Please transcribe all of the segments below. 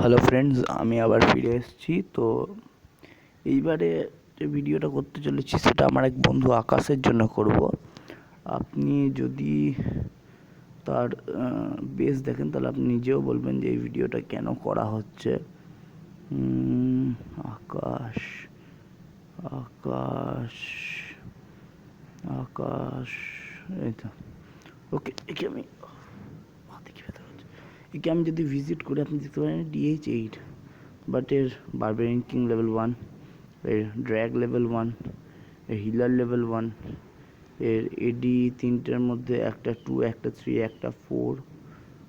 Hello friends, আমি আবার ফিরে এসেছি। তো এইবারে যে ভিডিওটা করতে চলেছি সেটা আমার এক বন্ধু আকাশের জন্য করব। আপনি যদি তার বেস দেখেন তাহলে আপনি নিজেও বলবেন যে এই ভিডিওটা কেন করা হচ্ছে। আকাশ আকাশ আকাশ এই তো ওকে। একে আমি যদি ভিজিট করি আপনি দেখতে পারেন DH8, বাট এর বারবেরিয়ান কিং লেভেল 1, এর ড্র্যাগ লেভেল 1, এর হিলার লেভেল 1, এর এডি তিনটের মধ্যে একটা 2, একটা 3, একটা 4,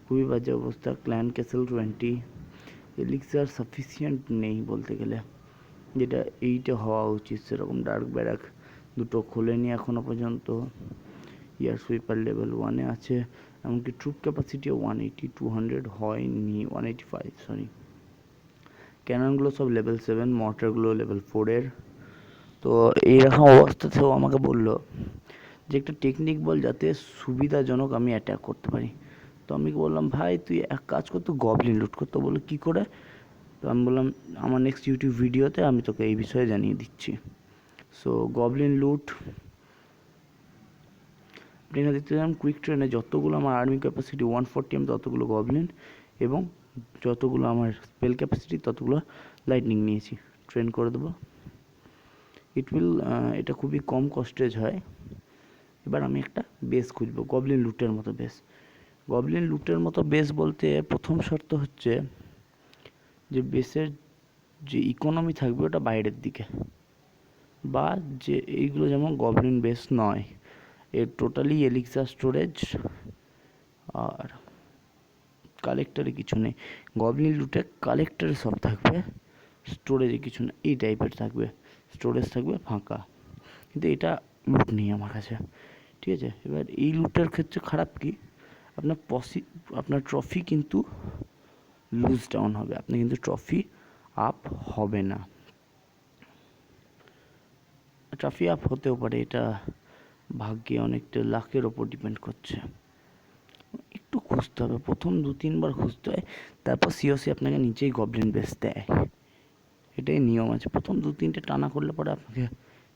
খুবই বাজে অবস্থা। ক্ল্যান ক্যাসেল 20, এলিক্সার সাফিসিয়েন্ট নেই বলতে গেলে, যেটা 8-এ হওয়া উচিত। সেরকম ডার্ক ব্যারাক দুটো খোলেনি এখনও পর্যন্ত। ইয়ার সুইপার লেভেল 1-এ আছে, এমনকি ট্রুপ ক্যাপাসিটিও 180, 200 হয়নি, 185 সরি। ক্যাননগুলো সব লেভেল 7, মর্টারগুলো লেভেল 4-এর। তো এইরকম অবস্থাতেও আমাকে বললো যে একটা টেকনিক বল যাতে সুবিধাজনক আমি অ্যাটাক করতে পারি। তো আমি বললাম, ভাই তুই এক কাজ কর, তো গবলিন লুট করতে। বললো কী করে? তো আমি বললাম, আমার নেক্সট ইউটিউব ভিডিওতে আমি তোকে এই বিষয়ে জানিয়ে দিচ্ছি। সো গবলিন লুট, এখানে দেখতে পেলাম কুইক ট্রেনে যতগুলো আমার আর্মি ক্যাপাসিটি 140, আমি ততগুলো গবলিন এবং যতগুলো আমার স্পেল ক্যাপাসিটি ততগুলো লাইটনিং নিয়েছি। ট্রেন করে দেবো। এটা খুবই কম কস্টেজ হয়। এবার আমি একটা বেস খুঁজবো, গবলিন লুটের মতো বেস। গবলিন লুটের মতো বেস বলতে প্রথম শর্ত হচ্ছে যে বেসের যে ইকোনমি থাকবে ওটা বাইরের দিকে, বা যে এইগুলো যেমন গবলিন বেস নয়, এর টোটালি এলিক্সার স্টোরেজ আর কালেক্টরে কিছু নেই। গবলিন লুটে কালেক্টরে সব থাকবে, স্টোরেজে কিছু না, এই টাইপের থাকবে। স্টোরেজ থাকবে ফাঁকা, কিন্তু এটা লুট নেই আমার কাছে, ঠিক আছে। এবার এই লুটের ক্ষেত্রে খারাপ কি, আপনার ট্রফি কিন্তু লুজ ডাউন হবে, আপনি কিন্তু ট্রফি আপ হবে না। ট্রফি আপ হতেও পারে, এটা ভাগ্যে অনেকটা লাকের ওপর ডিপেন্ড করছে। একটু খুঁজতে হবে, প্রথম 2-3 বার খুঁজতে হয়, তারপর সিওসি আপনাকে নিচেই গবলিন বেস দেয়। এটাই নিয়ম আছে, প্রথম 2-3টে টানা করলে পরে আপনাকে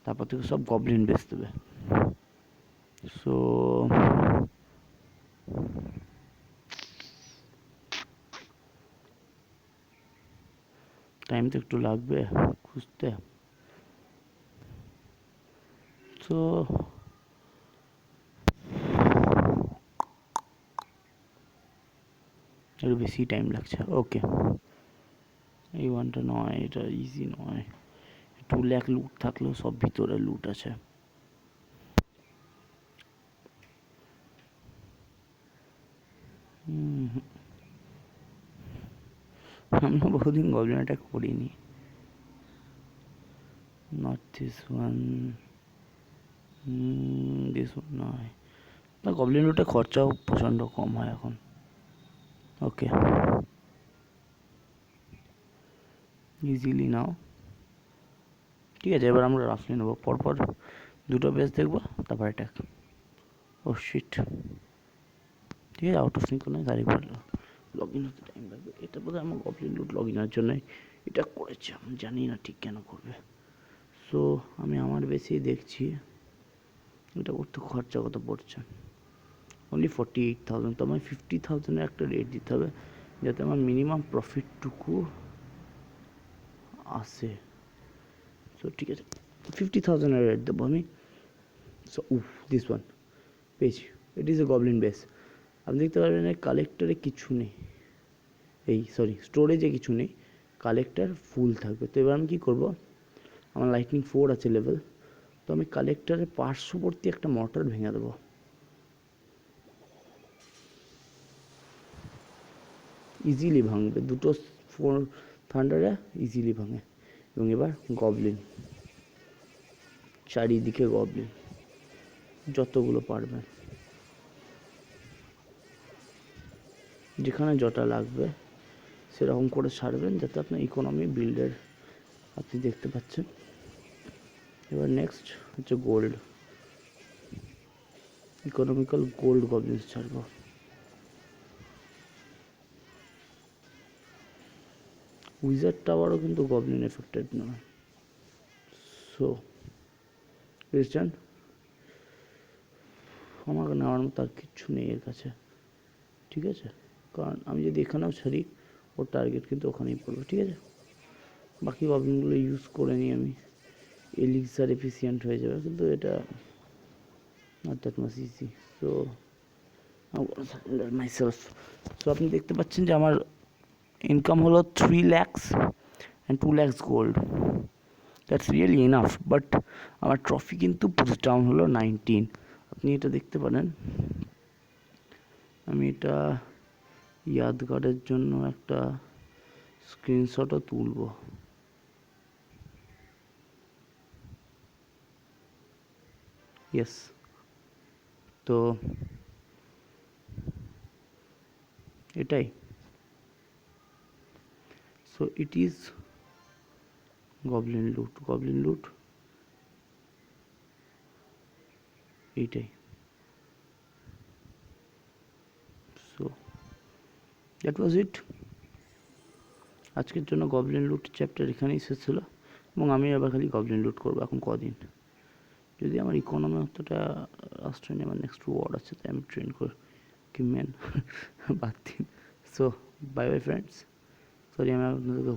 তারপর থেকে সব গবলিন বেস দেবে। সো টাইম তো একটু লাগবে খুঁজতে। তো একটু বেশি টাইম লাগছে। ওকে, এই ওয়ানটা নয়, এটা ইজি নয়। 2 লাখ লুট থাকলেও সব ভিতরে লুট আছে। আমি বহুদিন গবলিন অ্যাটাক করিনি। Not this one, this one নয়। না, গবলিন লুটে খরচাও প্রচণ্ড কম হয় এখন। ওকে, ইজিলি নাও, ঠিক আছে। এবার আমরা রাফলি নেবো, পরপর 2টো বেস দেখবো, তারপর অ্যাটাক। ও শিট, ঠিক আছে। আউট অফ সিঙ্ক্রোনাইজ আরেকবার লগ ইন হতে টাইম লাগবে। এটা বোধহয় আমার গবলিন লুট লগ ইনের জন্য এটা করেছে, আমি জানি না ঠিক কেন করবে। সো আমি আমার বেশি দেখছি এটা করতে খরচা কত পড়ছে। অনলি 48,000। তো আমার 50,000-এর একটা রেট দিতে হবে যাতে আমার মিনিমাম প্রফিটটুকু আসে। সো ঠিক আছে, 50,000-এর রেট দেবো আমি। সো দিস ওয়ান পেয়েছি, it is a Goblin base. আপনি দেখতে পারবেন কালেক্টরে কিছু নেই, স্টোরেজে কিছু নেই, কালেক্টর ফুল থাকবে। তো এবার আমি কী করবো, আমার লাইটনিং 4 আছে লেভেল, তো আমি কালেক্টরের পার্শ্ববর্তী একটা মর্টার ভেঙে দেবো। ইজিলি ভাঙবে, 2টো 4 থান্ডারে ইজিলি ভাঙে। এবং এবার গবলিন, চারিদিকে গবলিন যতগুলো পারবেন, যেখানে যটা লাগবে সেরকম করে ছাড়বেন যাতে আপনার ইকোনমি বিল্ডের আপনি দেখতে পাচ্ছেন। এবার নেক্সট হচ্ছে গোল্ড, ইকোনমিক্যাল গোল্ড গবলিনস ছাড়বো। উইজার্ড টাওয়ারও কিন্তু গবলিন এফেক্টেড নয়। সো ক্রিশ্চান আমাকে নেওয়ার মতো আর কিচ্ছু নেই এর কাছে, ঠিক আছে? কারণ আমি যদি এখানেও ছাড়ি ওর টার্গেট কিন্তু ওখানেই পড়বে, ঠিক আছে? বাকি গবলিনগুলো ইউজ করে নিই আমি, এলিক্সার এফিসিয়েন্ট হয়ে যাবে, কিন্তু এটা not that much easy. So my self. So আপনি দেখতে পাচ্ছেন যে আমার ইনকাম হলো 3 lakhs and 2 lakhs gold, that's really enough. But আমার ট্রফি কিন্তু পুশ ডাউন হলো 19। আপনি এটা দেখতে পারেন। আমি এটা ইয়াদগারের জন্য একটা স্ক্রিনশটও তুলব। ইয়েস, তো এটাই। সো ইট ইজ গবলিন লুট এইটাই। সো দ্যাট ওয়াজ ইট। আজকের জন্য গবলিন লুট চ্যাপ্টার এখানেই শেষ ছিল, এবং আমি আবার খালি গবলিন লুট করবো এখন কদিন। যদি আমার ইকোনমি অতটা আসছে না, আমার নেক্সট ওয়ার্ড আছে, তাই আমি ট্রেন করে কি ম্যান বাদ দিন। So bye bye friends, sorry আমি আপনাদেরকে